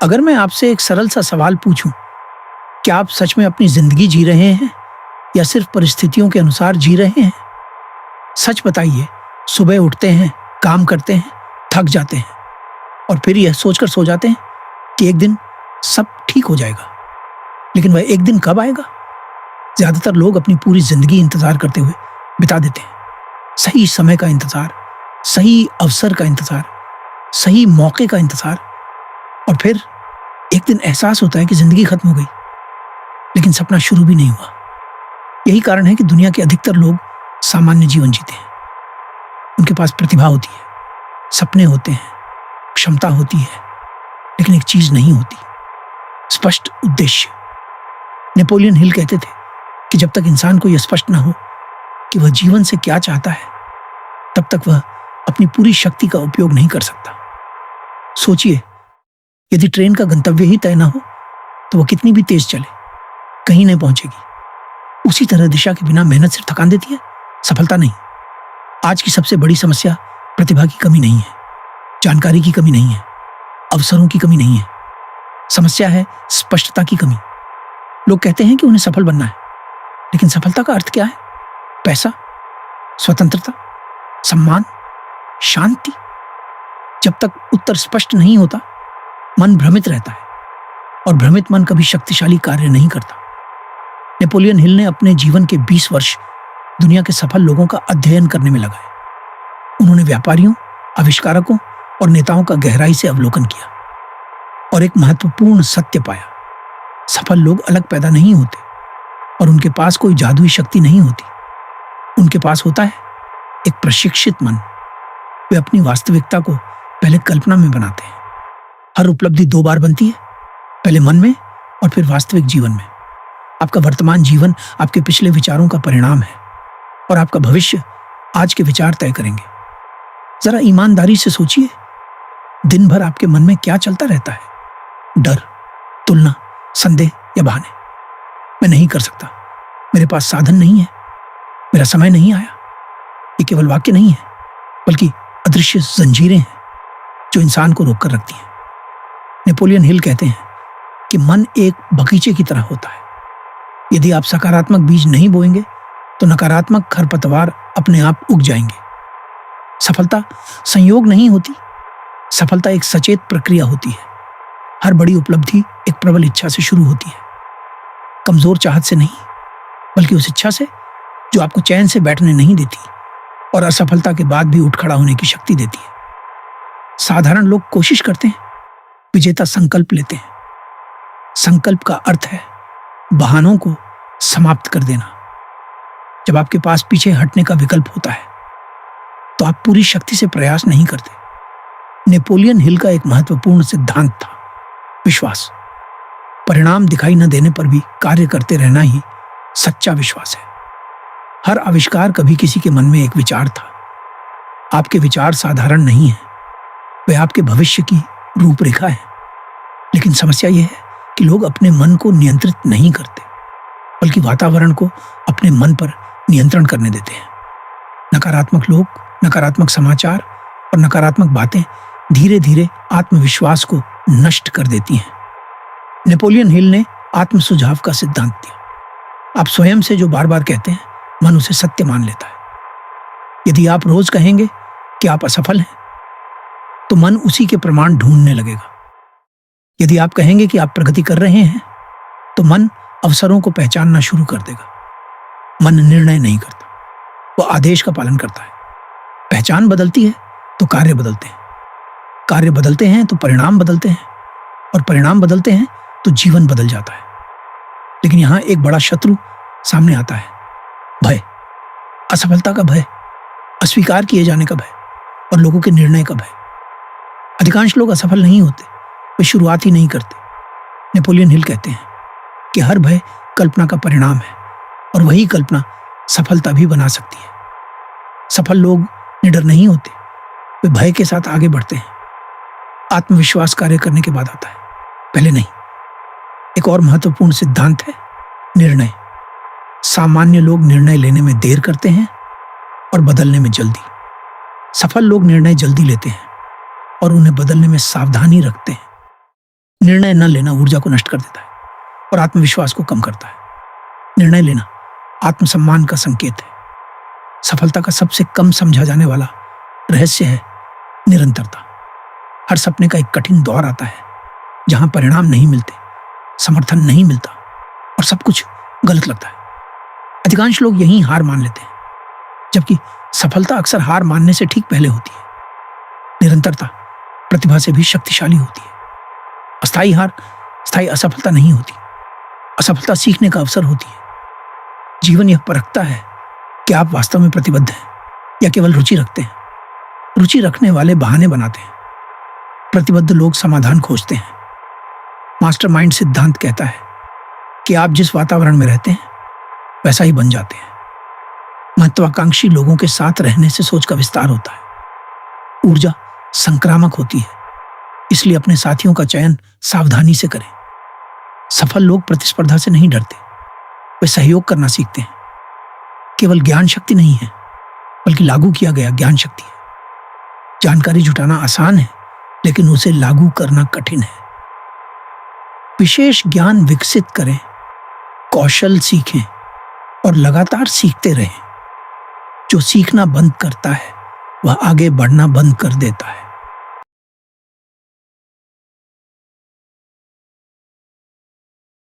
अगर मैं आपसे एक सरल सा सवाल पूछूं, क्या आप सच में अपनी जिंदगी जी रहे हैं या सिर्फ परिस्थितियों के अनुसार जी रहे हैं? सच बताइए, सुबह उठते हैं, काम करते हैं, थक जाते हैं और फिर यह सोचकर सो जाते हैं कि एक दिन सब ठीक हो जाएगा। लेकिन वह एक दिन कब आएगा? ज्यादातर लोग अपनी पूरी जिंदगी इंतजार करते हुए बिता देते हैं। सही समय का इंतजार, सही अवसर का इंतजार, सही मौके का इंतजार, और फिर एक दिन एहसास होता है कि जिंदगी खत्म हो गई, लेकिन सपना शुरू भी नहीं हुआ। यही कारण है कि दुनिया के अधिकतर लोग सामान्य जीवन जीते हैं। उनके पास प्रतिभा होती है, सपने होते हैं, क्षमता होती है, लेकिन एक चीज नहीं होती, स्पष्ट उद्देश्य। नेपोलियन हिल कहते थे कि जब तक इंसान को यह स्पष्ट ना हो कि वह जीवन से क्या चाहता है, तब तक वह अपनी पूरी शक्ति का उपयोग नहीं कर सकता। सोचिए, यदि ट्रेन का गंतव्य ही तय ना हो तो वह कितनी भी तेज चले, कहीं नहीं पहुंचेगी। उसी तरह दिशा के बिना मेहनत सिर्फ थकान देती है, सफलता नहीं। आज की सबसे बड़ी समस्या प्रतिभा की कमी नहीं है, जानकारी की कमी नहीं है, अवसरों की कमी नहीं है। समस्या है स्पष्टता की कमी। लोग कहते हैं कि उन्हें सफल बनना है, लेकिन सफलता का अर्थ क्या है? पैसा, स्वतंत्रता, सम्मान, शांति? जब तक उत्तर स्पष्ट नहीं होता, मन भ्रमित रहता है, और भ्रमित मन कभी शक्तिशाली कार्य नहीं करता। नेपोलियन हिल ने अपने जीवन के 20 वर्ष दुनिया के सफल लोगों का अध्ययन करने में लगाए। उन्होंने व्यापारियों, आविष्कारकों और नेताओं का गहराई से अवलोकन किया और एक महत्वपूर्ण सत्य पाया। सफल लोग अलग पैदा नहीं होते और उनके पास कोई जादुई शक्ति नहीं होती। उनके पास होता है एक प्रशिक्षित मन। वे अपनी वास्तविकता को पहले कल्पना में बनाते हैं। हर उपलब्धि 2 बार बनती है, पहले मन में और फिर वास्तविक जीवन में। आपका वर्तमान जीवन आपके पिछले विचारों का परिणाम है और आपका भविष्य आज के विचार तय करेंगे। जरा ईमानदारी से सोचिए, दिन भर आपके मन में क्या चलता रहता है? डर, तुलना, संदेह या बहाने। मैं नहीं कर सकता, मेरे पास साधन नहीं है, मेरा समय नहीं आया। ये केवल वाक्य नहीं है, बल्कि अदृश्य जंजीरें हैं जो इंसान को रोक कर रखती हैं। नेपोलियन हिल कहते हैं कि मन एक बगीचे की तरह होता है। यदि आप सकारात्मक बीज नहीं बोएंगे तो नकारात्मक खरपतवार अपने आप उग जाएंगे। सफलता संयोग नहीं होती, सफलता एक सचेत प्रक्रिया होती है। हर बड़ी उपलब्धि एक प्रबल इच्छा से शुरू होती है, कमजोर चाहत से नहीं, बल्कि उस इच्छा से जो आपको चैन से बैठने नहीं देती और असफलता के बाद भी उठ खड़ा होने की शक्ति देती है। साधारण लोग कोशिश करते हैं, विजेता संकल्प लेते हैं। संकल्प का अर्थ है बहानों को समाप्त कर देना। जब आपके पास पीछे हटने का विकल्प होता है तो आप पूरी शक्ति से प्रयास नहीं करते। नेपोलियन हिल का एक महत्वपूर्ण सिद्धांत था विश्वास। परिणाम दिखाई न देने पर भी कार्य करते रहना ही सच्चा विश्वास है। हर आविष्कार कभी किसी के मन में एक विचार था। आपके विचार साधारण नहीं है, वे आपके भविष्य की रूपरेखा है। लेकिन समस्या यह है कि लोग अपने मन को नियंत्रित नहीं करते, बल्कि वातावरण को अपने मन पर नियंत्रण करने देते हैं। नकारात्मक लोग, नकारात्मक समाचार और नकारात्मक बातें धीरे धीरे आत्मविश्वास को नष्ट कर देती हैं। नेपोलियन हिल ने आत्म सुझाव का सिद्धांत दिया। आप स्वयं से जो बार बार कहते हैं, मन उसे सत्य मान लेता है। यदि आप रोज कहेंगे कि आप असफल हैं, तो मन उसी के प्रमाण ढूंढने लगेगा। यदि आप कहेंगे कि आप प्रगति कर रहे हैं, तो मन अवसरों को पहचानना शुरू कर देगा। मन निर्णय नहीं करता, वो आदेश का पालन करता है। पहचान बदलती है तो कार्य बदलते हैं, कार्य बदलते हैं तो परिणाम बदलते हैं, और परिणाम बदलते हैं तो जीवन बदल जाता है। लेकिन यहां एक बड़ा शत्रु सामने आता है, भय। असफलता का भय, अस्वीकार किए जाने का भय और लोगों के निर्णय का भय। अधिकांश लोग असफल नहीं होते, वे शुरुआत ही नहीं करते। नेपोलियन हिल कहते हैं कि हर भय कल्पना का परिणाम है और वही कल्पना सफलता भी बना सकती है। सफल लोग निडर नहीं होते, वे भय के साथ आगे बढ़ते हैं। आत्मविश्वास कार्य करने के बाद आता है, पहले नहीं। एक और महत्वपूर्ण सिद्धांत है निर्णय। सामान्य लोग निर्णय लेने में देर करते हैं और बदलने में जल्दी। सफल लोग निर्णय जल्दी लेते हैं और उन्हें बदलने में सावधानी रखते हैं। निर्णय न लेना ऊर्जा को नष्ट कर देता है और आत्मविश्वास को कम करता है। निर्णय लेना आत्मसम्मान का संकेत है। सफलता का सबसे कम समझा जाने वाला रहस्य है निरंतरता। हर सपने का एक कठिन दौर आता है जहां परिणाम नहीं मिलते, समर्थन नहीं मिलता और सब कुछ गलत लगता है। अधिकांश लोग यहीं हार मान लेते हैं, जबकि सफलता अक्सर हार मानने से ठीक पहले होती है। निरंतरता प्रतिभा से भी शक्तिशाली होती है। अस्थायी हार स्थायी असफलता नहीं होती। असफलता सीखने का अवसर होती है। जीवन यह परखता है कि आप वास्तव में प्रतिबद्ध हैं या केवल रुचि रखते हैं। रुचि रखने वाले बहाने बनाते हैं, प्रतिबद्ध लोग समाधान खोजते हैं। मास्टरमाइंड सिद्धांत कहता है कि आप जिस वातावरण में रहते हैं वैसा ही बन जाते हैं। महत्वाकांक्षी लोगों के साथ रहने से सोच का विस्तार होता है। ऊर्जा संक्रामक होती है, इसलिए अपने साथियों का चयन सावधानी से करें। सफल लोग प्रतिस्पर्धा से नहीं डरते, वे सहयोग करना सीखते हैं। केवल ज्ञान शक्ति नहीं है, बल्कि लागू किया गया ज्ञान शक्ति है। जानकारी जुटाना आसान है, लेकिन उसे लागू करना कठिन है। विशेष ज्ञान विकसित करें, कौशल सीखें और लगातार सीखते रहें। जो सीखना बंद करता है वह आगे बढ़ना बंद कर देता है।